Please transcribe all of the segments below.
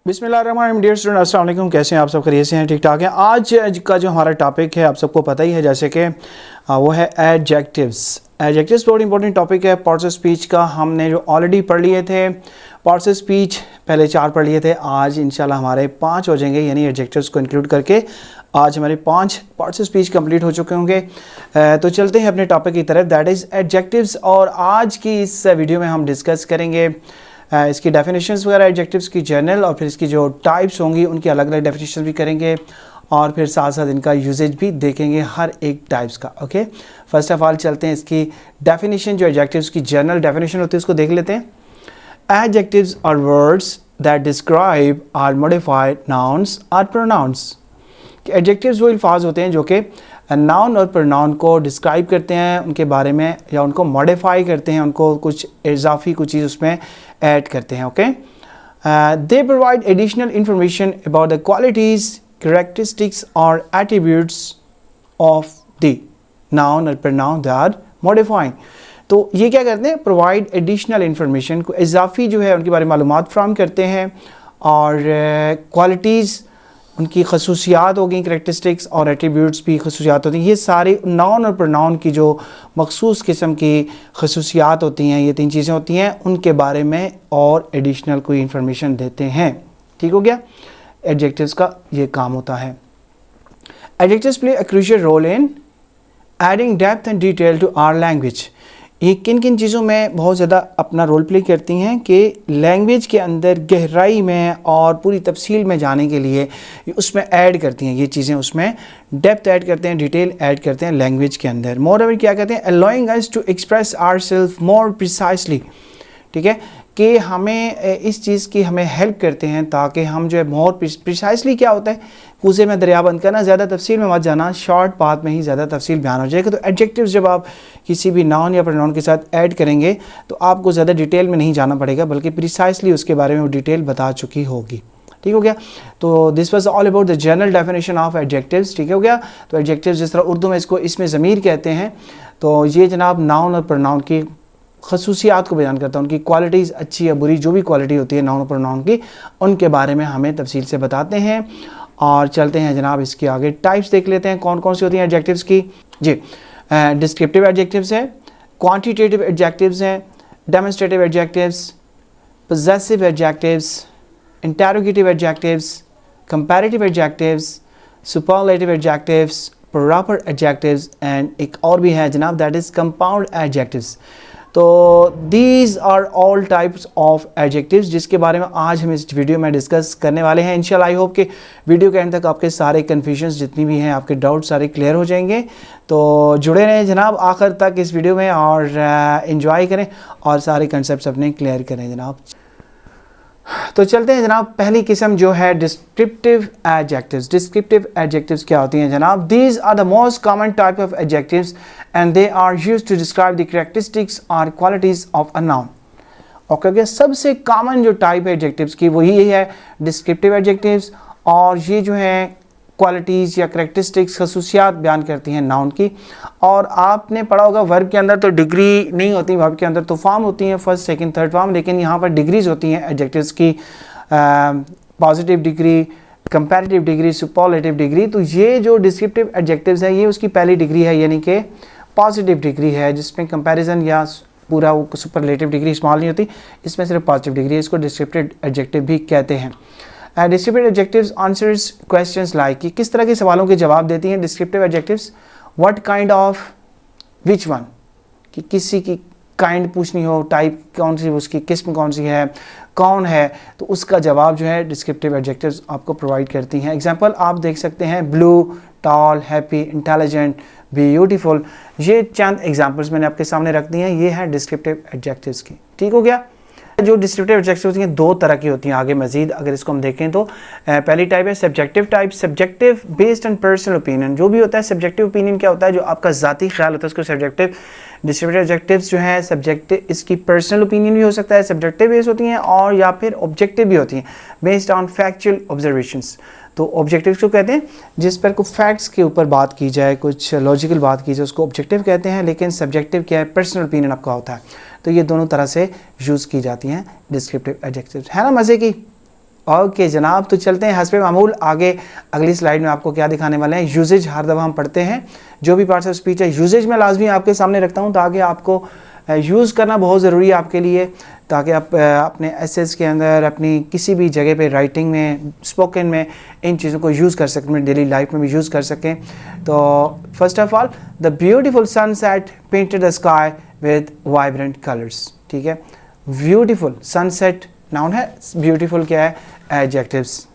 बिस्मिल्लाहिर्रहमानिर्रहीम। Dear student, अस्सलाम वालेकुम। कैसे हैं आप सब? खैरियत से हैं? ठीक ठाक हैं? आज का जो हमारा टॉपिक है आप सबको पता ही है, जैसे कि वो है एडजेक्टिव्स। एडजेक्टिव्स बहुत इंपॉर्टेंट टॉपिक है पार्ट्स ऑफ स्पीच का। हमने जो ऑलरेडी पढ़ लिए थे पार्ट्स ऑफ स्पीच, पहले 4 पढ़ लिए थे। आज इंशाल्लाह हमारे 5 हो जाएंगे, यानी एडजेक्टिव्स को इंक्लूड करके आज हमारे 5 पार्ट्स ऑफ स्पीच कंप्लीट हो चुके होंगे। तो चलते हैं अपने टॉपिक की तरफ, दैट इज़ एडजेक्टिव्स। और आज की इस वीडियो में हम डिस्कस करेंगे इसकी डेफिनेशंस वगैरह, एडजेक्टिव्स की जनरल, और फिर इसकी जो टाइप्स होंगी उनकी अलग अलग डेफिनेशन भी करेंगे, और फिर साथ साथ इनका यूजेज भी देखेंगे हर एक टाइप्स का। ओके, फर्स्ट ऑफ ऑल चलते हैं इसकी डेफिनेशन, जो एडजेक्टिव्स की जनरल डेफिनेशन होती है उसको देख लेते हैं। Adjectives are words that describe are modified nouns are pronouns. Adjectives वो अल्फाज होते हैं जो कि नाउन और प्रोनाउन को डिस्क्राइब करते हैं, उनके बारे में, या उनको मॉडिफाई करते हैं, उनको कुछ इजाफी कुछ चीज़ उसमें ऐड करते हैं। Okay, they provide additional information about the qualities, characteristics और एट्रीब्यूट्स ऑफ द नाउन और प्रोनाउन दे आर मॉडिफाइंग। तो ये क्या करते हैं? प्रोवाइड एडिशनल इंफॉर्मेशन, को इजाफी जो है उनके बारे में मालूमात फ्राहम करते हैं, और क्वालिटीज़ उनकी खसूसियात हो गई, करैक्टरिस्टिक्स और एट्रीब्यूट्स भी खसूसियात होती हैं। ये सारे नाउन और प्रोनाउन की जो मखसूस किस्म की खसूसियात होती हैं, ये 3 चीज़ें होती हैं, उनके बारे में और एडिशनल कोई इंफॉर्मेशन देते हैं। ठीक हो गया? एडजेक्टिव्स का ये काम होता है। Adjectives play a crucial role in adding depth and detail to our language. ये किन किन चीज़ों में बहुत ज़्यादा अपना रोल प्ले करती हैं कि लैंग्वेज के अंदर गहराई में और पूरी तफसील में जाने के लिए उसमें ऐड करती हैं। ये चीज़ें उसमें डेप्थ ऐड करते हैं, डिटेल ऐड करते हैं लैंग्वेज के अंदर। मोर ओवर क्या कहते हैं? Allowing us to express ourself more precisely. ठीक है, कि हमें इस चीज़ की हमें हेल्प करते हैं ताकि हम जो है मोर प्रिसाइसली, क्या होता है, कूजे में दरिया बंद करना, ज़्यादा तफसील में मत जाना, शॉर्ट बात में ही ज़्यादा तफसील बयान हो जाएगा। तो एडजेक्टिव्स जब आप किसी भी नाउन या प्रोनाउन के साथ ऐड करेंगे तो आपको ज़्यादा डिटेल में नहीं जाना पड़ेगा, बल्कि प्रिसाइसली उसके बारे में वो डिटेल बता चुकी होगी। ठीक हो गया? तो this was all about the general definition of adjectives. ठीक हो गया? तो एडजेक्टिव्स जिस तरह उर्दू में इसमें ज़मीर कहते हैं, तो ये जनाब नाउन और प्रोनाउन की खसूसियात को बयान करता है, उनकी क्वालिटीज़ अच्छी या बुरी जो भी क्वालिटी होती है नाउन और प्रोनाउन की, उनके बारे में हमें तफसील से बताते हैं। और चलते हैं जनाब इसके आगे, टाइप्स देख लेते हैं कौन कौन सी होती हैं एडजेक्टिव्स की। जी, डिस्क्रिप्टिव एडजेक्टिव्स हैं, क्वांटिटेटिव एडजेक्टिव्स हैं, demonstrative adjectives, possessive adjectives, interrogative adjectives, comparative adjectives, superlative adjectives, proper adjectives, and एक और भी है जनाब, दैट इज़ कंपाउंड एडजेक्टिव्स। तो these are all types of adjectives, जिसके बारे में आज हम इस वीडियो में डिस्कस करने वाले हैं। इंशाल्लाह आई होप कि वीडियो के एंड तक आपके सारे कन्फ्यूजन्स जितनी भी हैं, आपके डाउट सारे क्लियर हो जाएंगे। तो जुड़े रहें जनाब आखिर तक इस वीडियो में, और एंजॉय करें और सारे कंसेप्ट अपने क्लियर करें जनाब। तो चलते हैं जनाब, पहली किस्म जो है डिस्क्रिप्टिव एडजेक्टिव्स। डिस्क्रिप्टिव एडजेक्टिव्स क्या होती हैं जनाब? These are the most common type of adjectives and they are used to describe the characteristics और क्वालिटीज ऑफ अ नाउन। और क्योंकि सबसे कॉमन जो टाइप है एडजेक्टिव्स की वो यही है डिस्क्रिप्टिव एडजेक्टिव्स, और ये जो है क्वालिटीज़ या करैक्टरिस्टिक्स खसूसियात बयान करती हैं नाउन की। और आपने पढ़ा होगा वर्ब के अंदर तो डिग्री नहीं होती, वर्ब के अंदर तो फॉर्म होती हैं, फर्स्ट सेकंड थर्ड फॉर्म, लेकिन यहाँ पर डिग्रीज होती हैं एडजेक्टिव्स की, positive degree, comparative degree, superlative degree. तो ये जो डिस्क्रिप्टिव एडजेक्टिव्स है ये उसकी पहली डिग्री है, यानी कि पॉजिटिव डिग्री है, जिसमें कंपैरिजन या पूरा वो सुपरलेटिव डिग्री स्मॉल नहीं होती, इसमें सिर्फ पॉजिटिव डिग्री है, इसको डिस्क्रिप्टिव एडजेक्टिव भी कहते हैं। Descriptive adjectives answers questions like, कि किस तरह के सवालों के जवाब देती हैं descriptive adjectives. What kind of, which one, कि किसी की काइंड पूछनी हो, टाइप कौन सी, उसकी किस्म कौन सी है, कौन है, तो उसका जवाब जो है डिस्क्रिप्टिव एडजेक्टिव्स आपको प्रोवाइड करती हैं। एग्जांपल आप देख सकते हैं, blue, tall, happy, intelligent, beautiful. ये चंद एग्जांपल्स मैंने आपके सामने रख दी हैं, ये हैं डिस्क्रिप्टिव एडजेक्टिव्स की। ठीक हो गया? जो डिस्क्रिप्टिव एडजेक्टिव्स होती हैं 2 तरह की होती हैं। आगे मजीद अगर इसको हम देखें तो पहली टाइप है subjective type. Subjective based on personal opinion, जो भी होता है सब्जेक्टिव ओपिनियन क्या होता है, जो आपका ज़ाती ख्याल होता है उसको सब्जेक्टिव। डिस्क्रिप्टिव एडजेक्टिव्स जो है सब्जेक्टिव, इसकी पर्सनल ओपिनियन भी हो सकता है, सब्जेक्टिव बेस्ड होती हैं, और या फिर ऑब्जेक्टिव भी होती हैं बेस्ड ऑन फैक्चुअल ऑब्जर्वेशंस। तो ऑब्जेक्टिव्स को कहते हैं जिस पर कुछ फैक्ट्स के ऊपर बात की जाए, कुछ लॉजिकल बात की जाए, उसको ऑब्जेक्टिव कहते हैं। लेकिन सब्जेक्टिव क्या है, पर्सनल ओपिनियन आपका होता है। तो ये दोनों तरह से यूज़ की जाती हैं डिस्क्रिप्टिव एडजेक्टिव्स, है ना मज़े की। ओके जनाब, तो चलते हैं हस्बे मामूल आगे। अगली स्लाइड में आपको क्या दिखाने वाले हैं, यूजेज। हर दफ़ा हम पढ़ते हैं जो भी पार्ट्स ऑफ स्पीच है, यूजेज में लाजमी आपके सामने रखता हूँ ताकि आपको यूज़ करना बहुत ज़रूरी है आपके लिए, ताकि आप अपने एसेस के अंदर, अपनी किसी भी जगह पे, राइटिंग में, स्पोकन में इन चीज़ों को यूज़ कर सकें, अपनी डेली लाइफ में भी यूज़ कर सकें। तो first of all, the beautiful sunset painted the sky with vibrant colours. ठीक है, ब्यूटीफुल सनसेट नाउन है, ब्यूटीफुल क्या है, adjectives.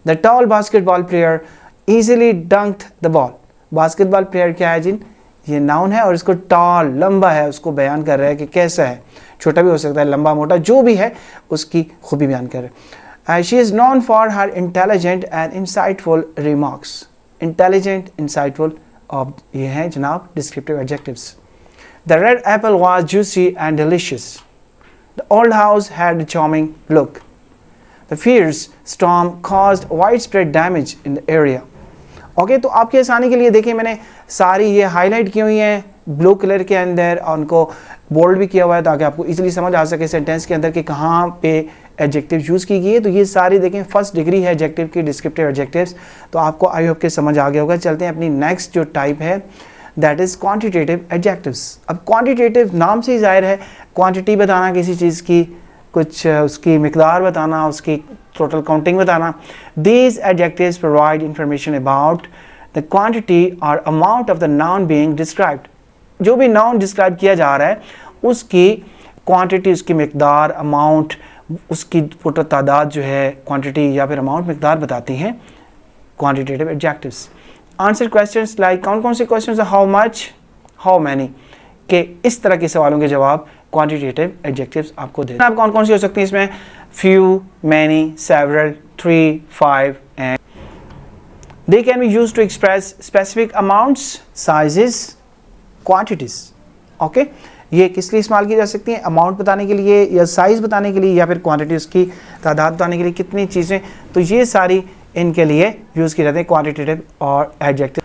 The tall basketball player easily dunked the ball. Basketball player क्या है जिन, ये नाउन है और इसको टॉल, लंबा है, उसको बयान कर रहा है कि कैसा है, छोटा भी हो सकता है, लंबा मोटा, जो भी है उसकी खूबी बयान कर रहे हैं। She is known for her intelligent and insightful remarks. Intelligent, insightful, और ये हैं जनाब descriptive adjectives. The red apple was juicy and delicious. The old house had a charming look. The fierce storm caused widespread damage in the area. Okay, तो आपकी आसानी के लिए देखिए मैंने सारी ये हाईलाइट की हुई हैं ब्लू कलर के अंदर और उनको बोल्ड भी किया हुआ है ताकि आपको इजीली समझ आ सके सेंटेंस के अंदर कि कहाँ पे एडजेक्टिव यूज़ की गई है। तो ये सारी देखें फर्स्ट डिग्री है एडजेक्टिव की, डिस्क्रिप्टिव एडजेक्टिव्स। तो आपको आई होप के समझ आ गया होगा। चलते हैं अपनी नेक्स्ट जो टाइप है, दैट इज़ क्वान्टिटेटिव एडजेक्टिव्स। अब क्वान्टिटेटिव नाम से ही जाहिर है क्वान्टिटी बताना किसी चीज़ की, कुछ उसकी मिकदार बताना, उसकी टोटल काउंटिंग बताना। These adjectives provide information about the quantity or amount of the noun being described. जो भी नाउन डिस्क्राइब किया जा रहा है उसकी क्वांटिटी, उसकी मिकदार, अमाउंट, उसकी टोटल तादाद जो है, क्वांटिटी या फिर अमाउंट, मिकदार बताती हैं quantitative adjectives. Answer questions like, कौन कौन से questions, how much, how many, के इस तरह के सवालों के जवाब क्वांटिटेटिव एडजेक्टिव्स आपको देते हैं। आप कौन कौन सी हो सकती हैं इसमें, few, many, several, 3, 5 and they can be used to express specific amounts, sizes, quantities. Okay, ये किस लिए इस्तेमाल की जा सकती हैं, अमाउंट बताने के लिए या साइज़ बताने के लिए या फिर क्वांटिटी, उसकी तादाद बताने के लिए, कितनी चीज़ें, तो ये सारी इनके लिए यूज़ की जाती है क्वांटिटेटिव और एडजेक्टिव।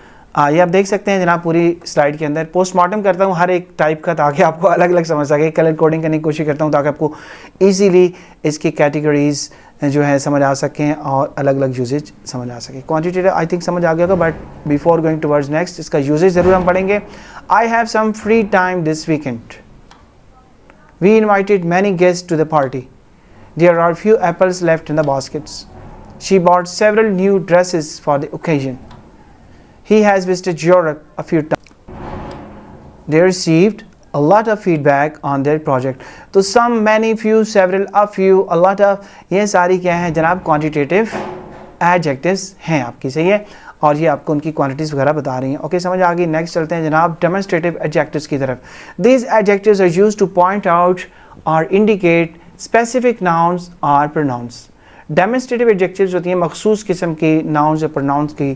ये आप देख सकते हैं जनाब पूरी स्लाइड के अंदर। पोस्टमार्टम करता हूँ हर एक टाइप का ताकि आपको अलग अलग समझ सके, कलर कोडिंग करने की कोशिश करता हूँ ताकि आपको इजीली इसकी कैटेगरीज जो है समझ आ सकें और अलग अलग यूजेज समझ आ सके। क्वांटिटेटिव आई थिंक समझ आ गया होगा, but before going towards next इसका यूजेज ज़रूर हम पढ़ेंगे। I have some free time this weekend. We invited many guest to the party. There are few apples left in the baskets. She bought several new dresses for the occasion. He has visited Europe a few times. They received a lot of feedback on their project. तो some, many, few, several, a few, a lot of, ये सारी क्या है जनाब quantitative adjectives हैं आपकी, सही है, और ये आपको उनकी quantities वगैरह बता रही हैं। ओके, समझ आ गई। नेक्स्ट चलते हैं जनाब demonstrative adjectives की तरफ। These adjectives are used to point out or indicate specific nouns or pronouns. Demonstrative adjectives होती हैं मखसूस किस्म की nouns और pronouns की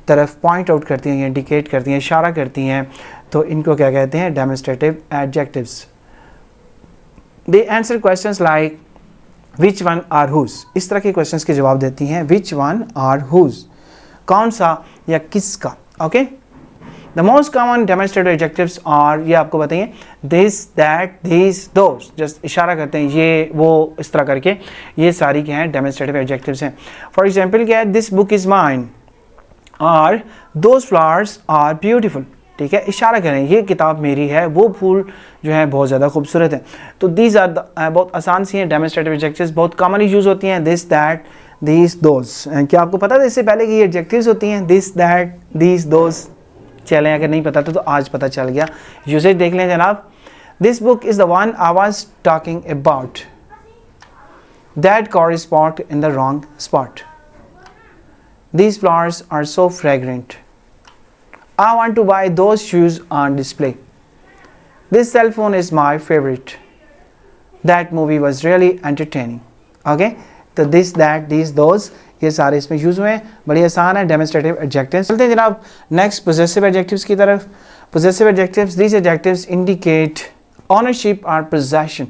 तरफ पॉइंट आउट करती हैं, इंडिकेट करती हैं, इशारा करती हैं, तो इनको क्या कहते हैं, demonstrative adjectives. They answer questions like which one are whose. इस तरह के क्वेश्चंस के जवाब देती हैं, विच वन आर हुज, कौन सा या किसका। Okay, the most common demonstrative adjectives are, ये आपको बताइए, this, that, this, those, just इशारा करते हैं, ये वो, इस तरह करके ये सारी क्या हैं डेमोन्स्ट्रेटिव एडजेक्टिव्स हैं। फॉर एग्जाम्पल क्या है, दिस बुक इज़ माइन और दोज फ्लावर्स आर ब्यूटीफुल। ठीक है, इशारा करें ये किताब मेरी है, वो फूल जो है बहुत ज़्यादा खूबसूरत है। तो दीज आर बहुत आसान सी हैं डेमोन्स्ट्रेटिव एडजेक्टिव्स, बहुत कॉमनली यूज़ होती हैं, दिस, दैट, दीज, दोज। क्या आपको पता था इससे पहले कि ये एडजेक्टिव्स होती हैं, दिस, दैट, दीज, दोज? चलें, अगर नहीं पता था तो आज पता चल गया। यूसेज देख लें जनाब। This book is the one I was talking about. That car is parked in the wrong spot. These flowers are so fragrant. I want to buy those shoes on display. This cell phone is my favorite. That movie was really entertaining. Okay? तो this, that, these, those ये सारे इसमें use हुए हैं, बड़ी आसान है demonstrative adjectives. चलते हैं जनाब नेक्स्ट पोजेसिव एडजेक्टिव्स की तरफ। Possessive adjectives, these adjectives indicate ownership और पोजेशन,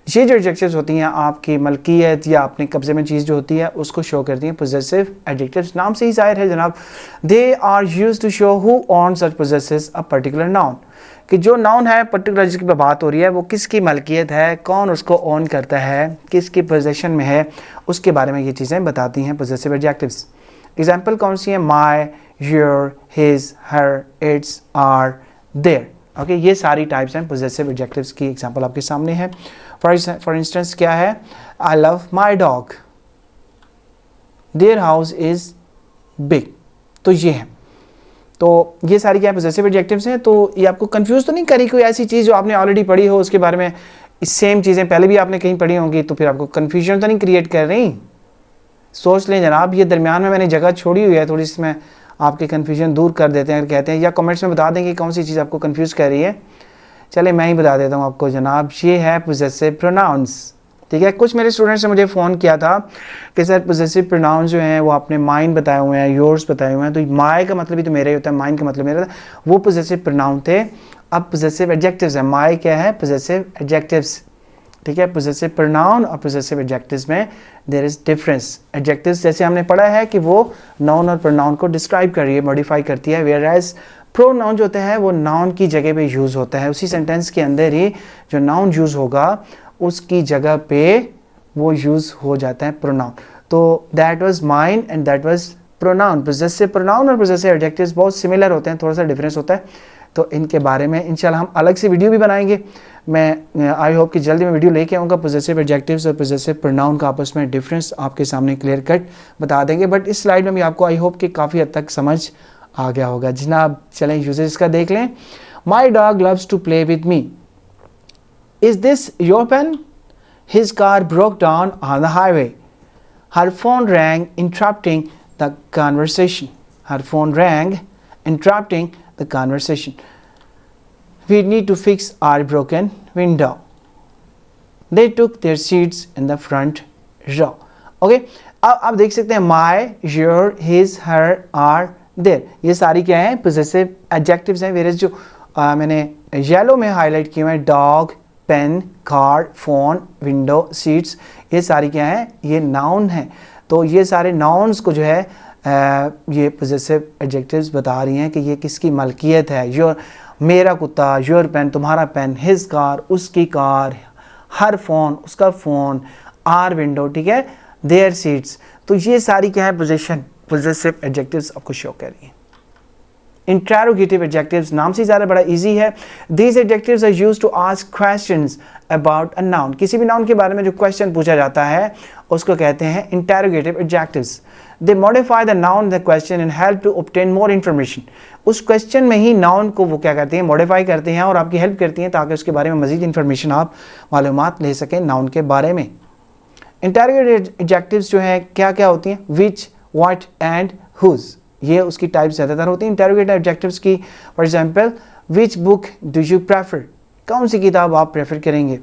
ये जो एडजेक्टिव्स होती हैं आपकी मलकियत या अपने कब्जे में चीज़ जो होती है उसको शो करती हैं पोजेसिव एडजेक्टिव्स। नाम से ही जाहिर है जनाब, they are used to show who owns or possesses a particular noun, कि जो नाउन है पर्टिकुलर जिसकी बात हो रही है वो किसकी मलकियत है, कौन उसको ऑन करता है, किसकी पोजेशन में है, उसके बारे में ये चीज़ें बताती हैं पोजेसिव एडजेक्टिव्स। एग्जाम्पल कौन सी है? My, your, his, her, its, our, their. Okay, ये सारी टाइप्स हैं पोजेसिव एडजेक्टिव्स की एग्जाम्पल आपके सामने है। फॉर इंस्टेंस क्या है? I love my dog, their house is big. तो ये है, तो ये सारी क्या पोजेसिव एडजेक्टिव्स हैं। तो ये आपको कंफ्यूज तो नहीं करी कोई ऐसी चीज़ जो आपने ऑलरेडी पढ़ी हो उसके बारे में, सेम चीज़ें पहले भी आपने कहीं पढ़ी होंगी, तो फिर आपको कंफ्यूजन तो नहीं क्रिएट कर रही? सोच लें जनाब, ये दरमियान में मैंने जगह छोड़ी हुई है थोड़ी, इसमें आपके कन्फ्यूजन दूर कर देते हैं, कहते हैं, या कमेंट्स में बता दें कि कौन सी चीज़ आपको कंफ्यूज कर रही है। चले मैं ही बता देता हूँ आपको जनाब, ये है पोजेसिव प्रोनाउंस। ठीक है, कुछ मेरे स्टूडेंट्स ने मुझे फ़ोन किया था कि सर पोजेसिव प्रोनाउंस जो हैं वो आपने माइन बताए हुए हैं, योर्स बताए हुए हैं, तो माई का मतलब ही तो मेरा ही होता है, माइन का मतलब मेरा था, वो पोजेसिव प्रोनाउन थे। अब पोजेसिव एडजेक्टिव्स है, माई क्या है? Possessive adjectives. ठीक है, पोजेसिव प्रोनाउन और पोजेसिव एडजेक्टिव्स में देयर इज डिफरेंस। एडजेक्टिव्स जैसे हमने पढ़ा है कि वो नाउन और प्रोनाउन को डिस्क्राइब कर रही है, मॉडिफाई करती है, वेयर एज प्रोनाउन जो होता है वो नाउन की जगह पे यूज़ होता है, उसी सेंटेंस के अंदर ही जो नाउन यूज़ होगा उसकी जगह पे वो यूज़ हो जाता है प्रोनाउन। तो that was mine and that was pronoun. Possessive pronoun और पोजेसिव एडजेक्टिव्स बहुत सिमिलर होते हैं, थोड़ा सा डिफरेंस होता है, तो इनके बारे में इंशाल्लाह हम अलग से वीडियो भी बनाएंगे। मैं आई होप कि जल्दी मैं वीडियो लेके आऊँगा पोजेसिव एडजेक्टिव्स और पोजेसिव प्रोनाउन का आपस में डिफरेंस आपके सामने क्लियर कट बता देंगे, बट इस स्लाइड में भी आपको आई होप कि काफ़ी हद तक समझ आ गया होगा। जनाब चलें यूजेस का देख लें। My dog loves to play with me, is this your pen? His car broke down on the highway, her phone rang interrupting the conversation, her phone rang interrupting the conversation. We need to fix our broken window. They took their seats in the front row. Okay, अब आप देख सकते हैं my, your, his, her, are, their, ये सारी क्या है? possessive adjectives हैं। whereas जो मैंने येलो में हाईलाइट किए हैं, dog, pen, car, phone, window, seats, ये सारी क्या है? ये noun है। तो ये सारे nouns को जो है ये पोजेसिव एडजेक्टिव्स बता रही हैं कि ये किसकी मलकियत है। योर, मेरा कुत्ता, योर पेन, तुम्हारा पेन, हिज कार, उसकी कार, हर फ़ोन, उसका फ़ोन, आर विंडो, ठीक है, देयर सीट्स। तो ये सारी क्या है? पोजेसिव एडजेक्टिव्स आपको शो कर रही हैं। इंटरोगेटिव एडजेक्टिव्स, नाम से ज़्यादा बड़ा इजी है। These adjectives are used to ask questions about a noun, किसी भी नाउन के बारे में जो क्वेश्चन पूछा जाता है उसको कहते हैं interrogative adjectives. They modify the noun the question and help to obtain more information, उस क्वेश्चन में ही नाउन को वो क्या करते हैं? मॉडिफाई करते हैं और आपकी हेल्प करती हैं ताकि उसके बारे में मजीद इन्फॉर्मेशन आप मालूमात ले सकें नाउन के बारे में। इंटरोगेटिव एडजेक्टिव्स जो है क्या क्या होती हैं? विच, व्हाट एंड हुज, ये उसकी टाइप ज़्यादातर होती हैं इंटरोगेटिव एडजेक्टिव्स की। For example, which book do you prefer, कौन सी किताब आप प्रेफर करेंगे?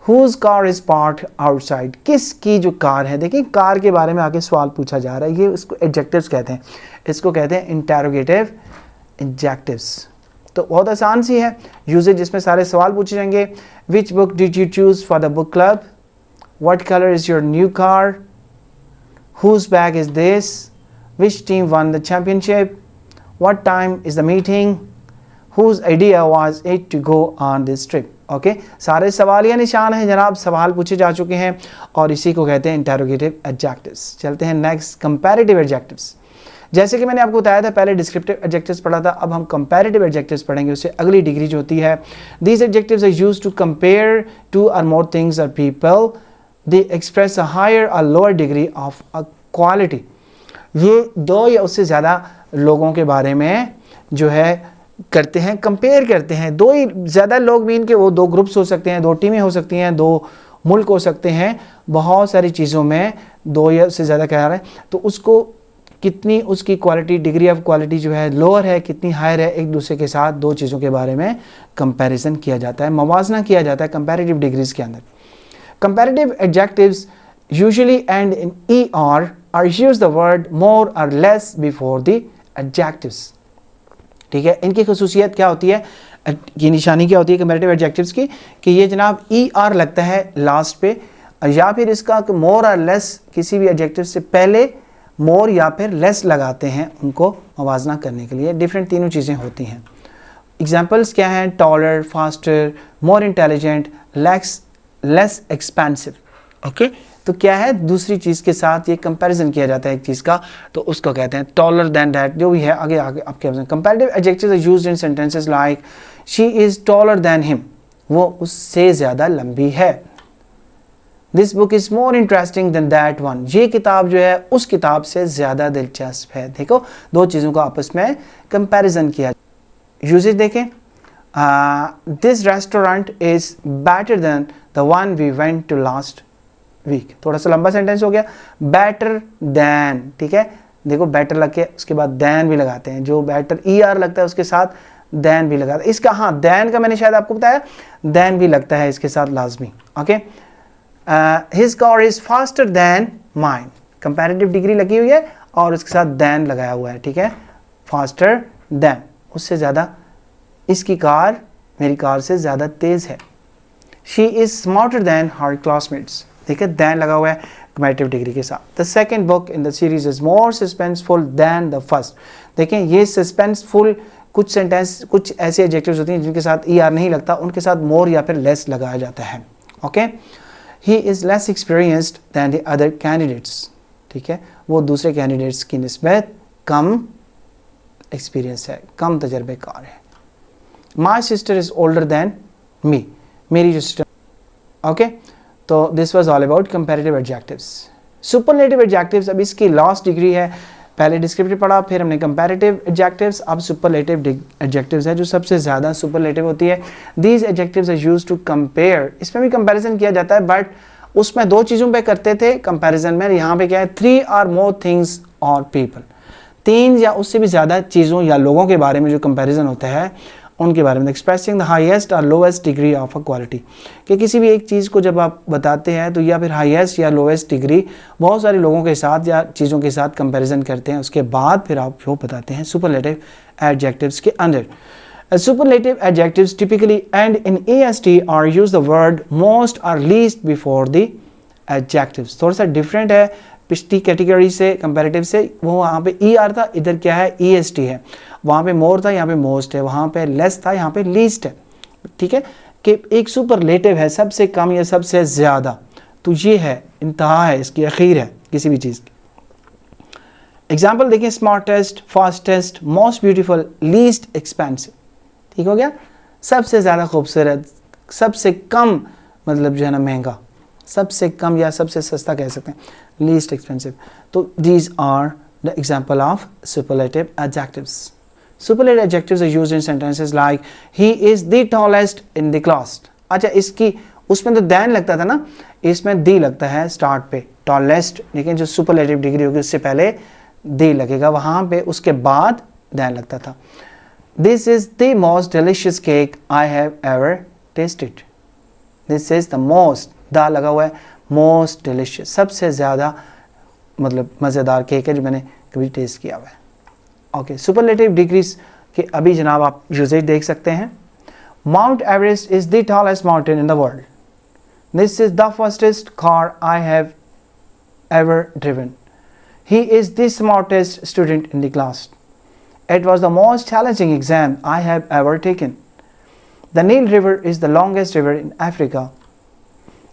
Whose car is parked outside, किसकी जो कार है, देखिए कार के बारे में आगे सवाल पूछा जा रहा है, ये उसको एडजेक्टिव्स कहते हैं, इसको कहते हैं इंटरोगेटिव एडजेक्टिव्स। तो बहुत आसान सी है यूजेज, जिसमें सारे सवाल पूछे जाएंगे। Which book did you choose for the book club, what colour is your new car, whose bag is this, which team won the championship, what time is the meeting, whose idea was it to go on this trip। Okay, सारे सवालिया निशान हैं जनाब, सवाल पूछे जा चुके हैं और इसी को कहते हैं इंटरोगेटिव एडजेक्टिव्स। चलते हैं नेक्स्ट, कंपैरेटिव एडजेक्टिव्स। जैसे कि मैंने आपको बताया था, पहले डिस्क्रिप्टिव एडजेक्टिव्स पढ़ा था, अब हम कंपैरेटिव एडजेक्टिव्स पढ़ेंगे, उससे अगली डिग्री जो होती है। These adjectives are used to compare two और more things or people, they express a higher or lower degree of a quality. ये दो या उससे ज़्यादा लोगों के बारे में जो है करते हैं, कंपेयर करते हैं। दो ही ज़्यादा लोग मीन के वो दो ग्रुप्स हो सकते हैं, दो टीमें हो सकती हैं, दो मुल्क हो सकते हैं, बहुत सारी चीज़ों में दो या उससे ज़्यादा कह रहा है, तो उसको कितनी उसकी क्वालिटी, डिग्री ऑफ क्वालिटी जो है लोअर है, कितनी हायर है, एक दूसरे के साथ दो चीज़ों के बारे में कंपैरिजन किया जाता है, मवाजना किया जाता है कंपैरेटिव डिग्रीज के अंदर। Comparative adjectives usually and in E or use the word more or less before the adjectives। ठीक है, इनकी खसूसियत क्या होती है? की निशानी क्या होती है कंपैरेटिव एडजेक्टिव्स की, कि ये जनाब ई आर लगता है लास्ट पे, या फिर इसका मोर और लेस किसी भी एडजेक्टिव से पहले मोर या फिर लेस लगाते हैं उनको मवाजना करने के लिए। डिफरेंट तीनों चीज़ें होती हैं। एग्जाम्पल्स क्या हैं? Taller, faster, more intelligent, less expensive. Okay, तो क्या है, दूसरी चीज़ के साथ ये कंपैरिजन किया जाता है एक चीज़ का, तो उसको कहते हैं टॉलर देन दैट, जो भी है आगे आगे आप क्या बोलते हैं। Comparative adjectives are used in sentences like she is taller than him, वो उससे ज़्यादा लंबी है। This book is more interesting than that one, ये किताब जो है उस किताब से ज़्यादा दिलचस्प है। देखो, दो चीज़ों को आपस में कंपैरिजन किया। यूजेज देखें, this restaurant is better than the one we went to last week. थोड़ा सा लंबा सेंटेंस हो गया, बेटर दैन, ठीक है। देखो बेटर लग के उसके बाद दैन भी लगाते हैं, जो बेटर ई आर लगता है उसके साथ दैन भी लगाता है। इसका हाँ, दैन का मैंने शायद आपको बताया, दैन भी लगता है इसके साथ लाजमी। Okay, his car is faster than mine, comparative degree लगी हुई है और उसके साथ दैन लगाया हुआ है, ठीक है। फास्टर दैन, उससे ज़्यादा, इसकी कार मेरी कार से ज़्यादा तेज़ है। She is smarter than her classmates, देखिए दैन लगा हुआ है कंपैरेटिव डिग्री के साथ। The second book in the series is more suspenseful than the first. देखें, ये सस्पेंसफुल, कुछ सेंटेंस, कुछ ऐसे एडजेक्टिव्स होती हैं जिनके साथ ई आर नहीं लगता, उनके साथ मोर या फिर लेस लगाया जाता है। Okay, he is less experienced than the other candidates, ठीक है, वो दूसरे कैंडिडेट्स की निस्बत कम एक्सपीरियंस है, कम तजर्बेकार है। My sister is older than me, मेरी जो सिस्टर। ओके, तो this was all about comparative adjectives. Superlative adjectives, अब इसकी लास्ट डिग्री है, पहले डिस्क्रिप्टिव पढ़ा, फिर हमने कंपैरेटिव एडजेक्टिव्स, अब सुपरलेटिव एडजेक्टिव्स है जो सबसे ज़्यादा सुपरलेटिव होती है। These adjectives are used to compare, इसमें भी कंपैरिजन किया जाता है, बट उसमें दो चीज़ों पे करते थे कंपैरिजन में, यहाँ पे क्या है, 3 और मोर थिंग्स और पीपल, 3 या उससे भी ज़्यादा चीज़ों या लोगों के बारे में जो कंपैरिजन होता है उनके बारे में। एक्सप्रेसिंग द हाईएस्ट और lowest degree of a quality, कि किसी भी एक चीज़ को जब आप बताते हैं तो या फिर हाईएस्ट या लोएस्ट डिग्री बहुत सारे लोगों के साथ या चीज़ों के साथ कंपैरिजन करते हैं, उसके बाद फिर आप वो बताते हैं सुपरलेटिव एडजेक्टिव्स के अंदर। Superlative adjectives typically and in AST और यूज द वर्ड मोस्ट और लीस्ट बिफोर द एडजेक्टिव्स। थोड़ा सा डिफरेंट है पिछली कैटेगरी से, कंपैरेटिव से, वो वहाँ पे ई आर था, इधर क्या है, EST है। वहाँ पे मोर था, यहाँ पे मोस्ट है, वहाँ पे लेस था, यहाँ पे लीस्ट है, ठीक है। कि एक सुपरलेटिव है, सबसे कम या सबसे ज़्यादा, तो ये है, इंतहा है, इसकी आखिर है किसी भी चीज़ की। एग्जाम्पल देखिए, smartest, fastest, most beautiful, least expensive, ठीक हो गया, सबसे ज़्यादा खूबसूरत, सबसे कम, मतलब जो है ना महंगा, सबसे कम या सबसे सस्ता कह सकते हैं, लीस्ट एक्सपेंसिव। तो these are the example of superlative adjectives. Superlative adjectives are used in sentences like he is the tallest in the class. अच्छा, इसकी उसमें तो दैन लगता था ना, इसमें दी लगता है स्टार्ट पे, टॉलेस्ट, लेकिन जो सुपरलेटिव डिग्री होगी उससे पहले दी लगेगा, वहाँ पे उसके बाद दैन लगता था। This is the most delicious cake I have ever tested. This is the most, दा लगा हुआ है, मोस्ट डिलीशियस, सबसे ज़्यादा मतलब मज़ेदार केक है जो मैंने कभी टेस्ट किया हुआ है। ओके, सुपरलेटिव डिग्रीज के अभी जनाब आप यूजेज देख सकते हैं। Mount Everest is the tallest mountain in the world. This is the fastest car I have ever driven. He is the smartest student in the class. It was the most challenging exam I have ever taken. The Nile River is the longest river in Africa.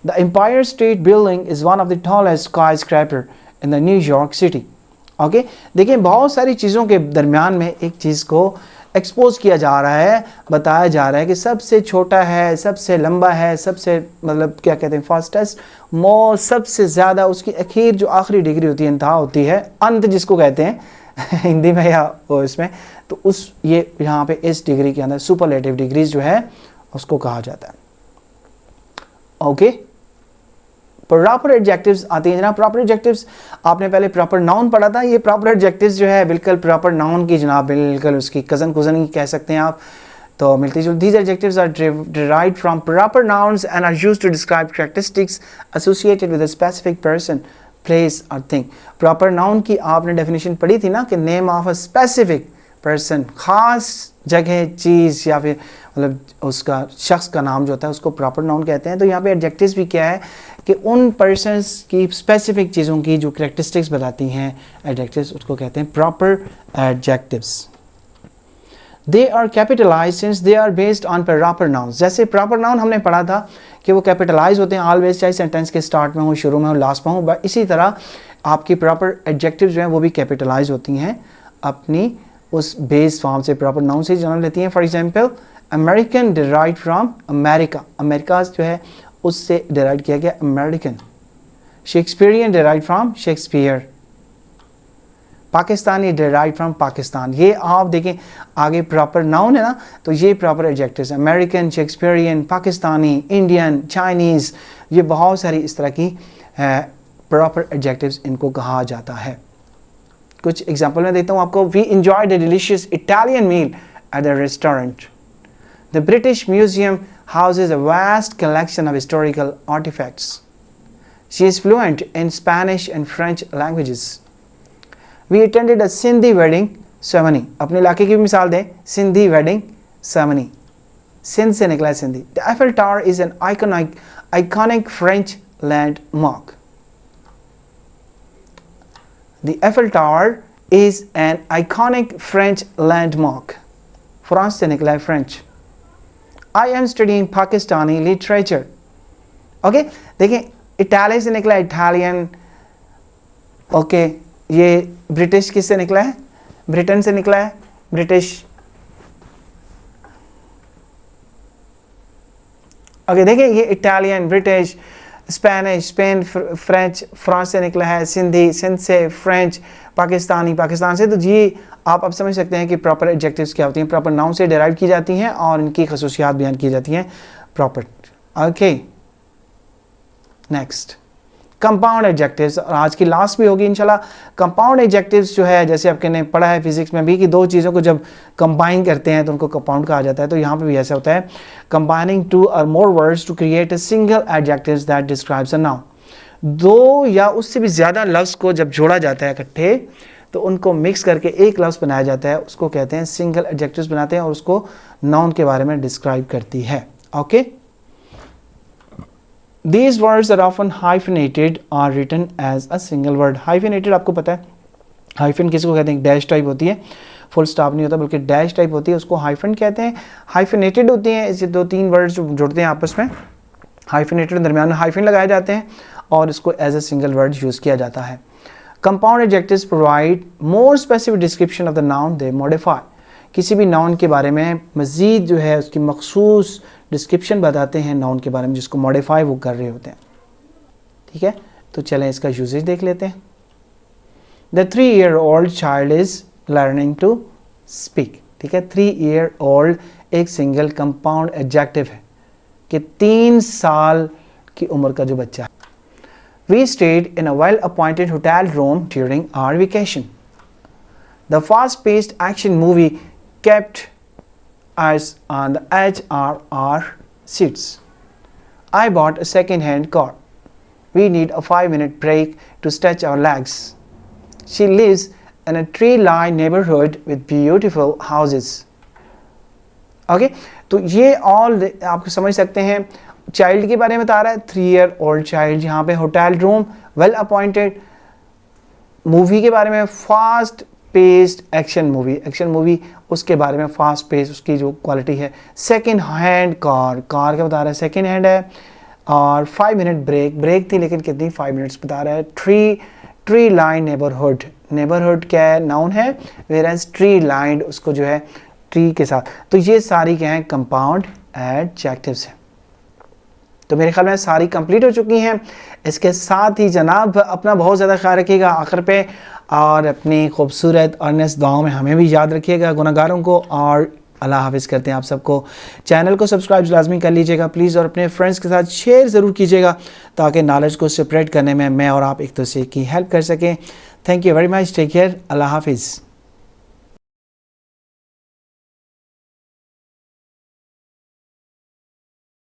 The Empire State Building is one of the tallest skyscraper in the New York City. Okay? देखिए, बहुत सारी चीज़ों के दरमियान में एक चीज़ को expose किया जा रहा है, बताया जा रहा है कि सबसे छोटा है, सबसे लंबा है, सबसे मतलब क्या कहते हैं, फास्टेस्ट, मोस्ट, सबसे ज़्यादा, उसकी आखिर जो आखिरी डिग्री होती है, इंतहा होती है, अंत जिसको कहते हैं हिंदी में या वो इसमें, तो उस ये यहाँ पे इस डिग्री के अंदर सुपरलेटिव डिग्रीज जो है उसको कहा जाता है। ओके, प्रॉपर एडजेक्टिव्स आते हैं जनाब। प्रॉपर एडजेक्टिव्स आपने पहले प्रॉपर नाउन पढ़ा था, ये प्रॉपर एडजेक्टिव्स जो है बिल्कुल प्रॉपर नाउन की जनाब, बिल्कुल उसकी कज़न कुज़न कह सकते हैं आप, तो मिलती जुलती। These adjectives are derived from proper nouns and are used to describe characteristics associated with a specific person, place or thing. Proper noun की आपने डेफिनेशन पढ़ी थी ना, कि name of a specific person, ख़ास जगह, चीज़ या फिर मतलब उसका शख्स का नाम जो होता है उसको प्रॉपर नाउन कहते हैं। तो यहाँ पे एडजेक्टिव्स भी क्या है कि उन पर्सन्स की स्पेसिफिक चीज़ों की जो कैरेक्टरिस्टिक्स बताती हैं एडजेक्टिव्स, उसको कहते हैं proper adjectives. They are capitalize since they are based on proper noun. जैसे प्रॉपर नाउन हमने पढ़ा था कि वो कैपिटलाइज होते हैं ऑलवेज, चाहे सेंटेंस के स्टार्ट में हो, शुरू में हो, लास्ट में हो। इसी तरह आपकी प्रॉपर एडजेक्टिव जो हैं वो भी कैपिटलाइज होती हैं, अपनी उस बेस फॉर्म से, प्रॉपर नाउन से जन्म लेती हैं। For example American derive from America, America जो है उससे डिराइव किया गया American. Shakespearean derive from Shakespeare, Pakistani derive from Pakistan. ये आप देखें आगे प्रॉपर नाउन है ना, तो ये proper adjectives, American, Shakespearean, Pakistani, Indian, Chinese, ये बहुत सारी इस तरह की प्रॉपर एडजेक्टिव्स इनको कहा जाता है। कुछ एग्जांपल मैं देता हूँ आपको। We enjoyed a delicious Italian meal at the restaurant. The British Museum houses a vast collection of historical artifacts. She is fluent in Spanish and French languages. We attended a Sindhi wedding ceremony. अपने इलाके की भी मिसाल दें, Sindhi wedding ceremony, Sindh से निकला है Sindhi. The Eiffel Tower is an iconic French landmark. The Eiffel Tower is an iconic French landmark. France से निकला है French. I am studying Pakistani literature. Okay, देखें इटाली से निकला है इटालियन। ओके, ये ब्रिटिश किससे निकला है? ब्रिटेन से निकला है ब्रिटिश। ओके, देखिए ये Italian, British, Spanish, Spain, French, France से निकला है, सिंधी, सिंध से, फ्रेंच, पाकिस्तानी, पाकिस्तान से। तो ये आप अब समझ सकते हैं कि प्रॉपर एडजेक्टिव्स क्या होती हैं, प्रॉपर नाउन से डिराइव की जाती हैं और इनकी खसूसियात बयान की जाती हैं proper. Okay, next compound adjectives, और आज की लास्ट भी होगी इंशाल्लाह। कंपाउंड एडजेक्टिव्स जो है, जैसे आपने पढ़ा है फिजिक्स में भी कि दो चीज़ों को जब कंबाइन करते हैं तो उनको कंपाउंड कहा जाता है। तो यहाँ पे भी ऐसा होता है, कंबाइनिंग टू और more words to create a single adjectives that describes a noun. दो या उससे भी ज़्यादा लफ्ज़ को जब जोड़ा जाता है इकट्ठे, तो उनको मिक्स करके एक लफ्ज़ बनाया जाता है, उसको कहते हैं सिंगल एडजेक्टिव्स बनाते हैं और उसको नाउन के बारे में डिस्क्राइब करती है। Okay, These words are often hyphenated or written as a single word. Hyphenated आपको पता है, हाइफन किसको कहते हैं? डैश टाइप होती है, फुल स्टॉप नहीं होता बल्कि डैश टाइप होती है, उसको हाइफन कहते हैं। हाइफेनेटेड होती हैं, इसे दो तीन वर्ड्स जुड़ते हैं आपस में, हाइफेनेटेड दरमियान में हाइफन लगाए जाते हैं और इसको as a single word use किया जाता है। Compound adjectives provide more specific description of the noun they modify. किसी भी नाउन के बारे में मज़ीद जो है उसकी मखसूस डिस्क्रिप्शन बताते हैं नाउन के बारे में, जिसको मॉडिफाई वो कर रहे होते हैं। ठीक है, तो चलें इसका यूजेज देख लेते हैं। The 3-year-old child is learning to speak. ठीक है, 3-year-old एक सिंगल कंपाउंड एडजेक्टिव है कि 3 साल की उम्र का जो बच्चा है। We stayed in a well appointed hotel room during our vacation. The fast paced action movie kept us on the edge of our seats. I bought a second-hand car. We need a 5-minute break to stretch our legs. She lives in a tree-lined neighborhood with beautiful houses. Okay, तो ये all आप समझ सकते हैं, child के बारे में बता रहा है, 3-year-old चाइल्ड। यहाँ पे hotel room, well appointed, movie के बारे में, fast paced action movie, action movie उसके बारे में, फास्ट पेस उसकी जो क्वालिटी है। सेकंड हैंड कार, कार क्या बता रहा है? सेकंड हैंड है। और 5-minute ब्रेक थी लेकिन कितनी? 5 मिनट्स बता रहा है। ट्री लाइन नेबरहुड, नेबरहुड क्या है? नाउन है, वेयरएज ट्री लाइंड उसको जो है ट्री के साथ। तो ये सारी क्या है? कंपाउंड एडजेक्टिव्स हैं। तो मेरे ख्याल में सारी कंप्लीट हो चुकी हैं। इसके साथ ही जनाब अपना बहुत ज़्यादा ख्याल रखिएगा आखिर पे, और अपनी खूबसूरत अर्नेस्ट दुआओं में हमें भी याद रखिएगा, गुनाहगारों को। और अल्लाह हाफिज़ करते हैं आप सबको। चैनल को सब्सक्राइब लाजमी कर लीजिएगा प्लीज़, और अपने फ्रेंड्स के साथ शेयर ज़रूर कीजिएगा ताकि नॉलेज को स्प्रेड करने में मैं और आप एक दूसरे की हेल्प कर सकें। Thank you very much, take care, अल्लाह हाफिज़।